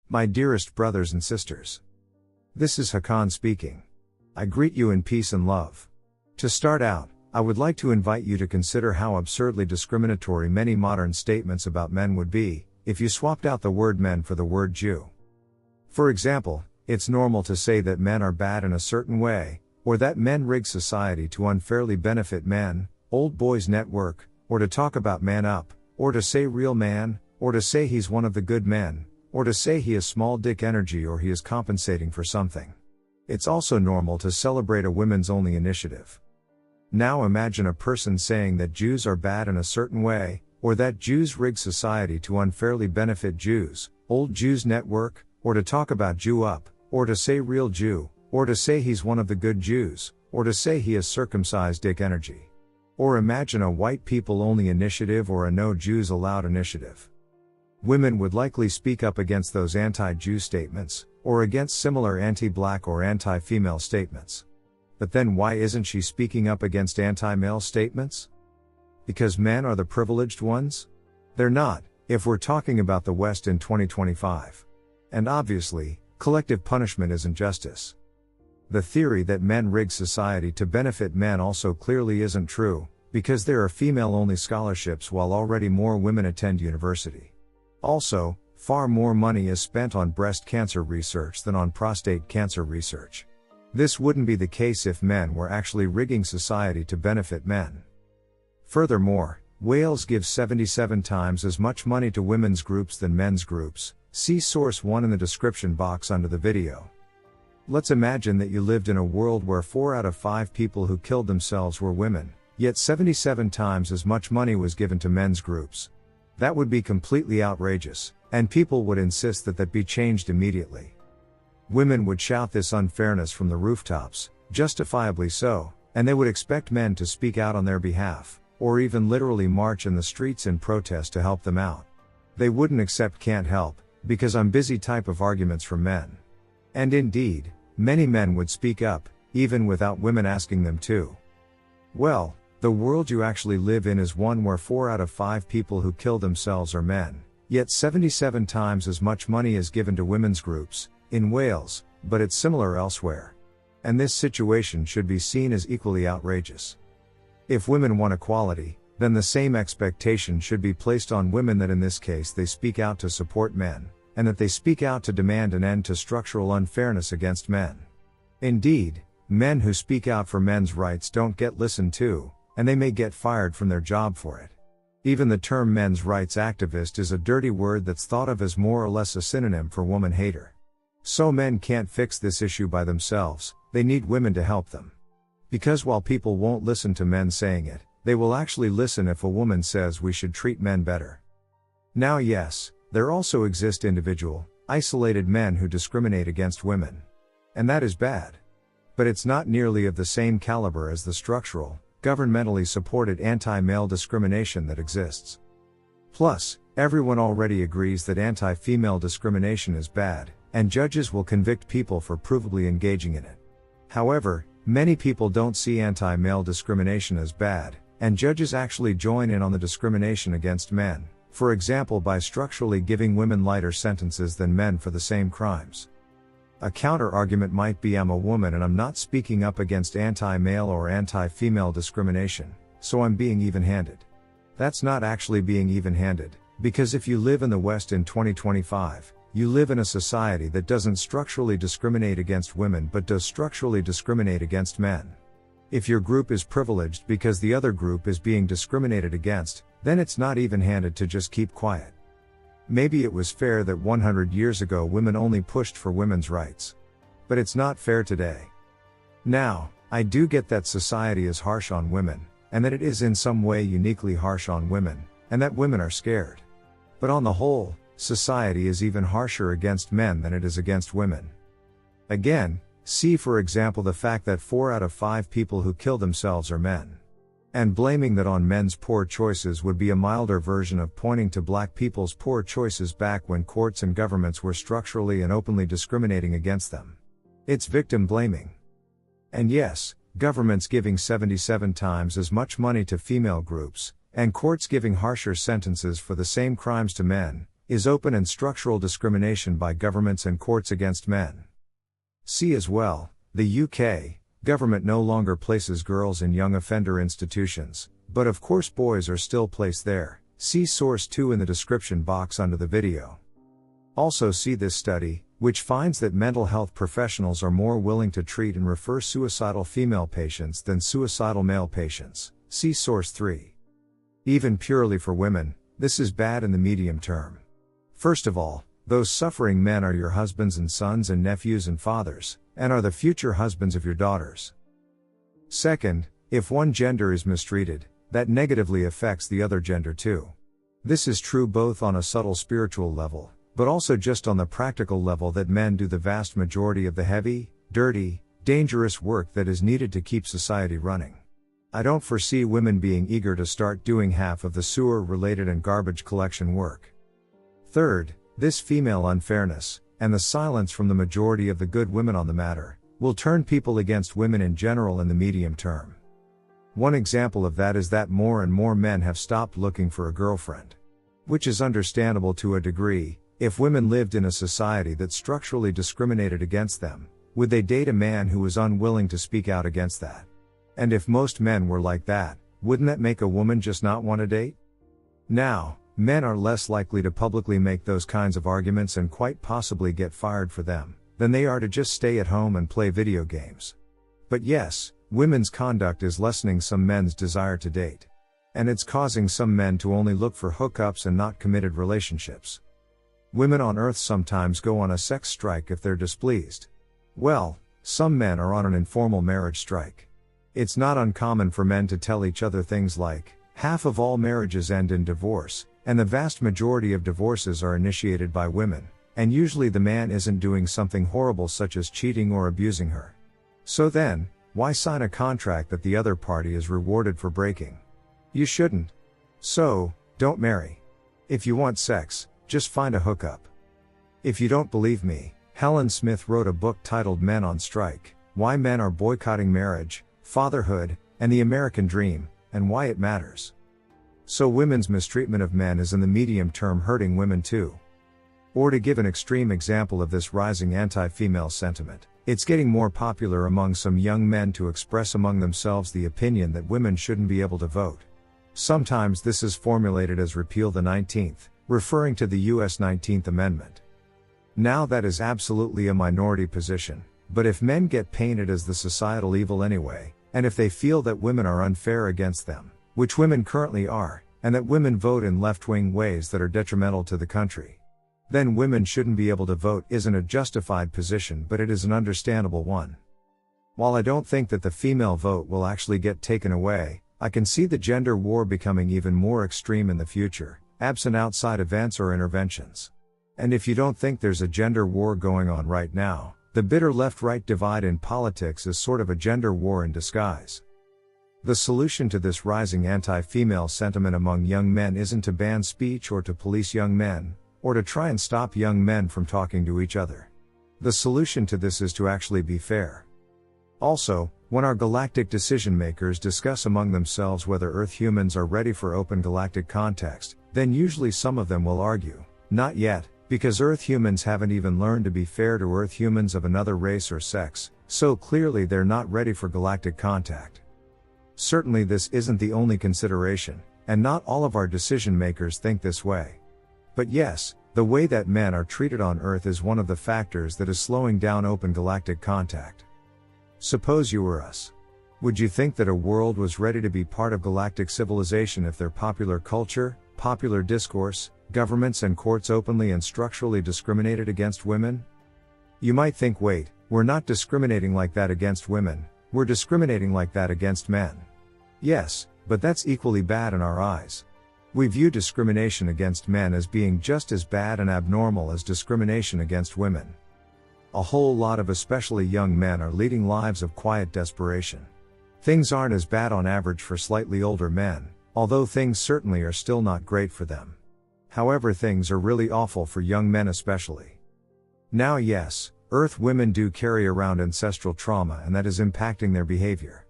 My dearest brothers and sisters. This is Hakann speaking. I greet you in peace and love. To start out, I would like to invite you to consider how absurdly discriminatory many modern statements about men would be, if you swapped out the word men for the word Jew. For example, it's normal to say that men are bad in a certain way, or that men rig society to unfairly benefit men, old boys network, or to talk about man up, or to say real man, or to say he's one of the good men, or to say he has small dick energy or he is compensating for something. It's also normal to celebrate a women's only initiative. Now imagine a person saying that Jews are bad in a certain way, or that Jews rig society to unfairly benefit Jews, old Jews network, or to talk about Jew up, or to say real Jew, or to say he's one of the good Jews, or to say he has circumcised dick energy. Or imagine a white people only initiative or a no Jews allowed initiative. Women would likely speak up against those anti-Jew statements, or against similar anti-black or anti-female statements. But then why isn't she speaking up against anti-male statements? Because men are the privileged ones? They're not, if we're talking about the West in 2025. And obviously, collective punishment isn't justice. The theory that men rig society to benefit men also clearly isn't true, because there are female-only scholarships while already more women attend university. Also, far more money is spent on breast cancer research than on prostate cancer research. This wouldn't be the case if men were actually rigging society to benefit men. Furthermore, Wales gives 77 times as much money to women's groups than men's groups. See source 1 in the description box under the video. Let's imagine that you lived in a world where 4 out of 5 people who killed themselves were women, yet 77 times as much money was given to men's groups. That would be completely outrageous, and people would insist that that be changed immediately. Women would shout this unfairness from the rooftops, justifiably so, and they would expect men to speak out on their behalf, or even literally march in the streets in protest to help them out. They wouldn't accept "can't help, because I'm busy" type of arguments from men. And indeed, many men would speak up, even without women asking them to. Well, the world you actually live in is one where 4 out of 5 people who kill themselves are men, yet 77 times as much money is given to women's groups, in Wales, but it's similar elsewhere. And this situation should be seen as equally outrageous. If women want equality, then the same expectation should be placed on women that in this case they speak out to support men, and that they speak out to demand an end to structural unfairness against men. Indeed, men who speak out for men's rights don't get listened to, and they may get fired from their job for it. Even the term men's rights activist is a dirty word that's thought of as more or less a synonym for woman hater. So men can't fix this issue by themselves, they need women to help them. Because while people won't listen to men saying it, they will actually listen if a woman says we should treat men better. Now yes, there also exist individual, isolated men who discriminate against women. And that is bad. But it's not nearly of the same caliber as the structural, governmentally supported anti-male discrimination that exists. Plus, everyone already agrees that anti-female discrimination is bad, and judges will convict people for provably engaging in it. However, many people don't see anti-male discrimination as bad, and judges actually join in on the discrimination against men, for example by structurally giving women lighter sentences than men for the same crimes. A counter-argument might be I'm a woman and I'm not speaking up against anti-male or anti-female discrimination, so I'm being even-handed. That's not actually being even-handed, because if you live in the West in 2025, you live in a society that doesn't structurally discriminate against women but does structurally discriminate against men. If your group is privileged because the other group is being discriminated against, then it's not even-handed to just keep quiet. Maybe it was fair that 100 years ago women only pushed for women's rights. But it's not fair today. Now, I do get that society is harsh on women, and that it is in some way uniquely harsh on women, and that women are scared. But on the whole, society is even harsher against men than it is against women. Again, see for example the fact that 4 out of 5 people who kill themselves are men. And blaming that on men's poor choices would be a milder version of pointing to black people's poor choices back when courts and governments were structurally and openly discriminating against them. It's victim blaming. And yes, governments giving 77 times as much money to female groups, and courts giving harsher sentences for the same crimes to men, is open and structural discrimination by governments and courts against men. See as well, the UK, government no longer places girls in young offender institutions, but of course boys are still placed there. See source 2 in the description box under the video. Also see this study, which finds that mental health professionals are more willing to treat and refer suicidal female patients than suicidal male patients. See source 3. Even purely for women, this is bad in the medium term. First of all, those suffering men are your husbands and sons and nephews and fathers, and are the future husbands of your daughters. Second, if one gender is mistreated, that negatively affects the other gender too. This is true both on a subtle spiritual level, but also just on the practical level that men do the vast majority of the heavy, dirty, dangerous work that is needed to keep society running. I don't foresee women being eager to start doing half of the sewer-related and garbage collection work. Third, this female unfairness, and the silence from the majority of the good women on the matter, will turn people against women in general in the medium term. One example of that is that more and more men have stopped looking for a girlfriend. Which is understandable to a degree. If women lived in a society that structurally discriminated against them, would they date a man who was unwilling to speak out against that? And if most men were like that, wouldn't that make a woman just not want to date? Now, men are less likely to publicly make those kinds of arguments and quite possibly get fired for them, than they are to just stay at home and play video games. But yes, women's conduct is lessening some men's desire to date. And it's causing some men to only look for hookups and not committed relationships. Women on Earth sometimes go on a sex strike if they're displeased. Well, some men are on an informal marriage strike. It's not uncommon for men to tell each other things like, half of all marriages end in divorce, and the vast majority of divorces are initiated by women, and usually the man isn't doing something horrible such as cheating or abusing her. So then, why sign a contract that the other party is rewarded for breaking? You shouldn't. So, don't marry. If you want sex, just find a hookup. If you don't believe me, Helen Smith wrote a book titled Men on Strike: Why Men Are Boycotting Marriage, Fatherhood, and the American Dream, and Why It Matters. So women's mistreatment of men is in the medium term hurting women too. Or to give an extreme example of this rising anti-female sentiment, it's getting more popular among some young men to express among themselves the opinion that women shouldn't be able to vote. Sometimes this is formulated as repeal the 19th, referring to the US 19th Amendment. Now that is absolutely a minority position, but if men get painted as the societal evil anyway, and if they feel that women are unfair against them, which women currently are, and that women vote in left-wing ways that are detrimental to the country, then women shouldn't be able to vote isn't a justified position, but it is an understandable one. While I don't think that the female vote will actually get taken away, I can see the gender war becoming even more extreme in the future, absent outside events or interventions. And if you don't think there's a gender war going on right now, the bitter left-right divide in politics is sort of a gender war in disguise. The solution to this rising anti-female sentiment among young men isn't to ban speech or to police young men, or to try and stop young men from talking to each other. The solution to this is to actually be fair. Also, when our galactic decision makers discuss among themselves whether Earth humans are ready for open galactic context, then usually some of them will argue, not yet, because Earth humans haven't even learned to be fair to Earth humans of another race or sex, so clearly they're not ready for galactic contact. Certainly this isn't the only consideration, and not all of our decision makers think this way. But yes, the way that men are treated on Earth is one of the factors that is slowing down open galactic contact. Suppose you were us. Would you think that a world was ready to be part of galactic civilization if their popular culture, popular discourse, governments and courts openly and structurally discriminated against women? You might think, wait, we're not discriminating like that against women, we're discriminating like that against men. Yes, but that's equally bad in our eyes. We view discrimination against men as being just as bad and abnormal as discrimination against women. A whole lot of especially young men are leading lives of quiet desperation. Things aren't as bad on average for slightly older men, although things certainly are still not great for them. However, things are really awful for young men especially. Now yes, Earth women do carry around ancestral trauma and that is impacting their behavior.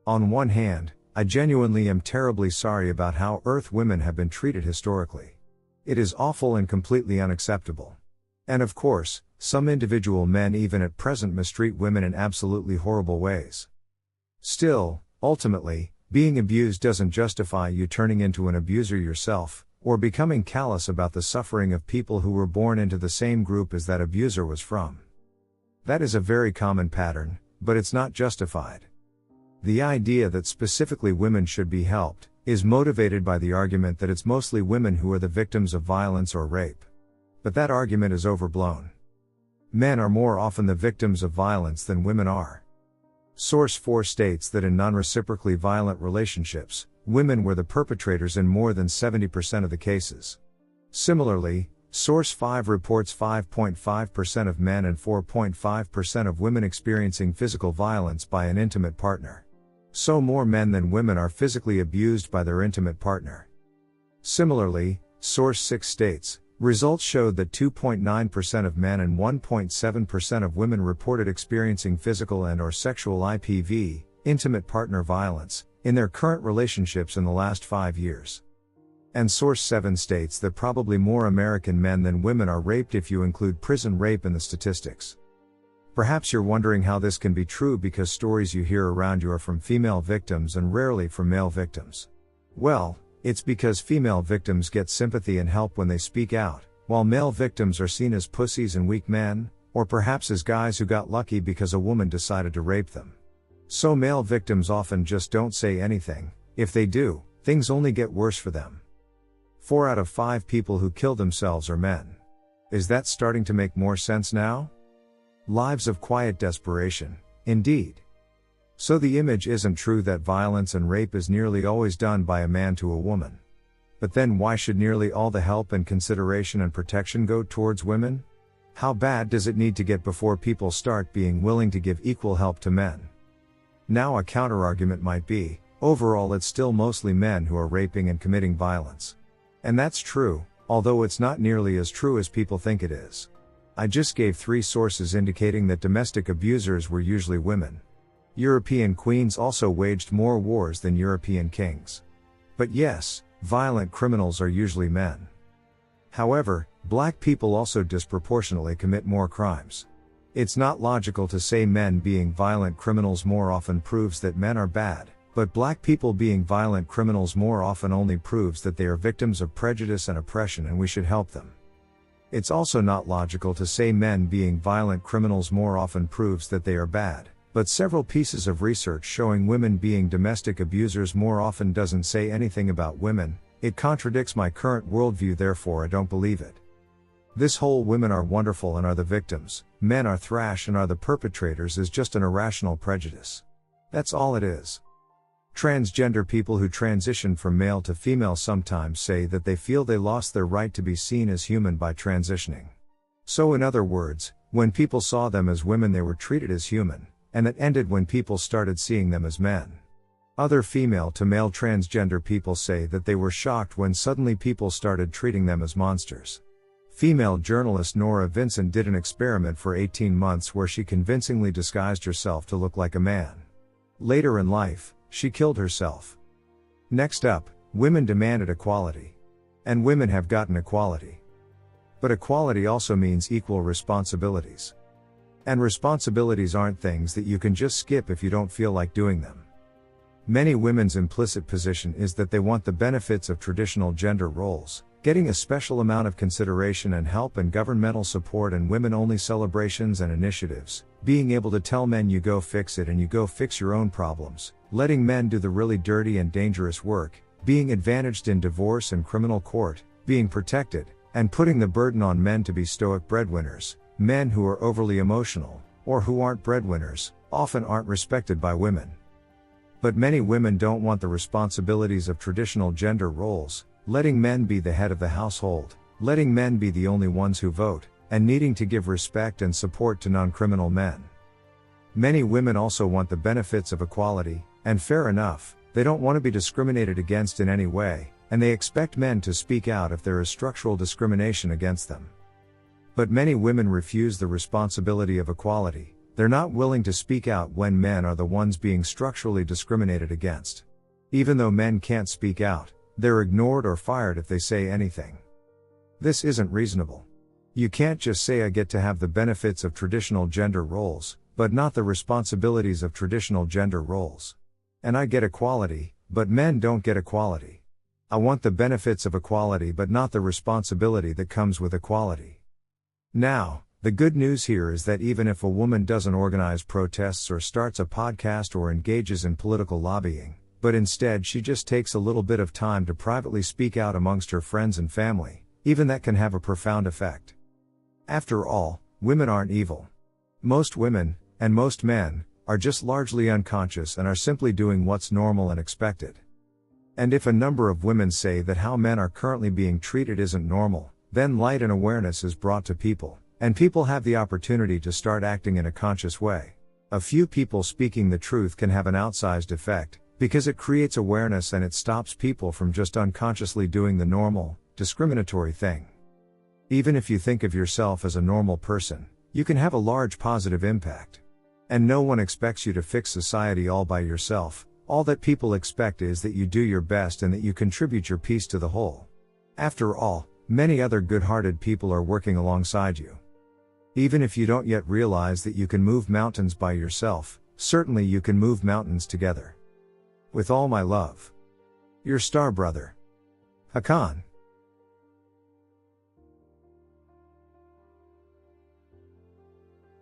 On one hand, I genuinely am terribly sorry about how Earth women have been treated historically. It is awful and completely unacceptable. And of course, some individual men even at present mistreat women in absolutely horrible ways. Still, ultimately, being abused doesn't justify you turning into an abuser yourself, or becoming callous about the suffering of people who were born into the same group as that abuser was from. That is a very common pattern, but it's not justified. The idea that specifically women should be helped is motivated by the argument that it's mostly women who are the victims of violence or rape. But that argument is overblown. Men are more often the victims of violence than women are. Source 4 states that in non-reciprocally violent relationships, women were the perpetrators in more than 70% of the cases. Similarly, Source 5 reports 5.5% of men and 4.5% of women experiencing physical violence by an intimate partner. So more men than women are physically abused by their intimate partner. Similarly, Source 6 states, results showed that 2.9% of men and 1.7% of women reported experiencing physical and/or sexual IPV, intimate partner violence, in their current relationships in the last 5 years. And Source 7 states that probably more American men than women are raped if you include prison rape in the statistics. Perhaps you're wondering how this can be true because stories you hear around you are from female victims and rarely from male victims. Well, it's because female victims get sympathy and help when they speak out, while male victims are seen as pussies and weak men, or perhaps as guys who got lucky because a woman decided to rape them. So male victims often just don't say anything. If they do, things only get worse for them. 4 out of 5 people who kill themselves are men. Is that starting to make more sense now? Lives of quiet desperation, indeed. So the image isn't true that violence and rape is nearly always done by a man to a woman. But then why should nearly all the help and consideration and protection go towards women? How bad does it need to get before people start being willing to give equal help to men? Now a counterargument might be, overall it's still mostly men who are raping and committing violence. And that's true, although it's not nearly as true as people think it is. I just gave 3 sources indicating that domestic abusers were usually women. European queens also waged more wars than European kings. But yes, violent criminals are usually men. However, black people also disproportionately commit more crimes. It's not logical to say men being violent criminals more often proves that men are bad, but black people being violent criminals more often only proves that they are victims of prejudice and oppression and we should help them. It's also not logical to say men being violent criminals more often proves that they are bad. But several pieces of research showing women being domestic abusers more often doesn't say anything about women. It contradicts my current worldview, therefore I don't believe it. This whole women are wonderful and are the victims, men are thrash and are the perpetrators is just an irrational prejudice. That's all it is. Transgender people who transition from male to female sometimes say that they feel they lost their right to be seen as human by transitioning. So in other words, when people saw them as women they were treated as human. And that ended when people started seeing them as men. Other female to male transgender people say that they were shocked when suddenly people started treating them as monsters. Female journalist Nora Vincent did an experiment for 18 months where she convincingly disguised herself to look like a man. Later in life, she killed herself. Next up, women demanded equality. And women have gotten equality. But equality also means equal responsibilities. And responsibilities aren't things that you can just skip if you don't feel like doing them. Many women's implicit position is that they want the benefits of traditional gender roles, getting a special amount of consideration and help and governmental support and women-only celebrations and initiatives, being able to tell men you go fix it and you go fix your own problems, letting men do the really dirty and dangerous work, being advantaged in divorce and criminal court, being protected, and putting the burden on men to be stoic breadwinners. Men who are overly emotional, or who aren't breadwinners, often aren't respected by women. But many women don't want the responsibilities of traditional gender roles, letting men be the head of the household, letting men be the only ones who vote, and needing to give respect and support to non-criminal men. Many women also want the benefits of equality, and fair enough, they don't want to be discriminated against in any way, and they expect men to speak out if there is structural discrimination against them. But many women refuse the responsibility of equality. They're not willing to speak out when men are the ones being structurally discriminated against. Even though men can't speak out, they're ignored or fired if they say anything. This isn't reasonable. You can't just say I get to have the benefits of traditional gender roles, but not the responsibilities of traditional gender roles. And I get equality, but men don't get equality. I want the benefits of equality but not the responsibility that comes with equality. Now, the good news here is that even if a woman doesn't organize protests or starts a podcast or engages in political lobbying, but instead she just takes a little bit of time to privately speak out amongst her friends and family, even that can have a profound effect. After all, women aren't evil. Most women, and most men, are just largely unconscious and are simply doing what's normal and expected. And if a number of women say that how men are currently being treated isn't normal, then light and awareness is brought to people, and people have the opportunity to start acting in a conscious way. A few people speaking the truth can have an outsized effect, because it creates awareness and it stops people from just unconsciously doing the normal, discriminatory thing. Even if you think of yourself as a normal person, you can have a large positive impact. And no one expects you to fix society all by yourself. All that people expect is that you do your best and that you contribute your piece to the whole. After all, many other good-hearted people are working alongside you. Even if you don't yet realize that you can move mountains by yourself, certainly you can move mountains together. With all my love. Your star brother, Hakann.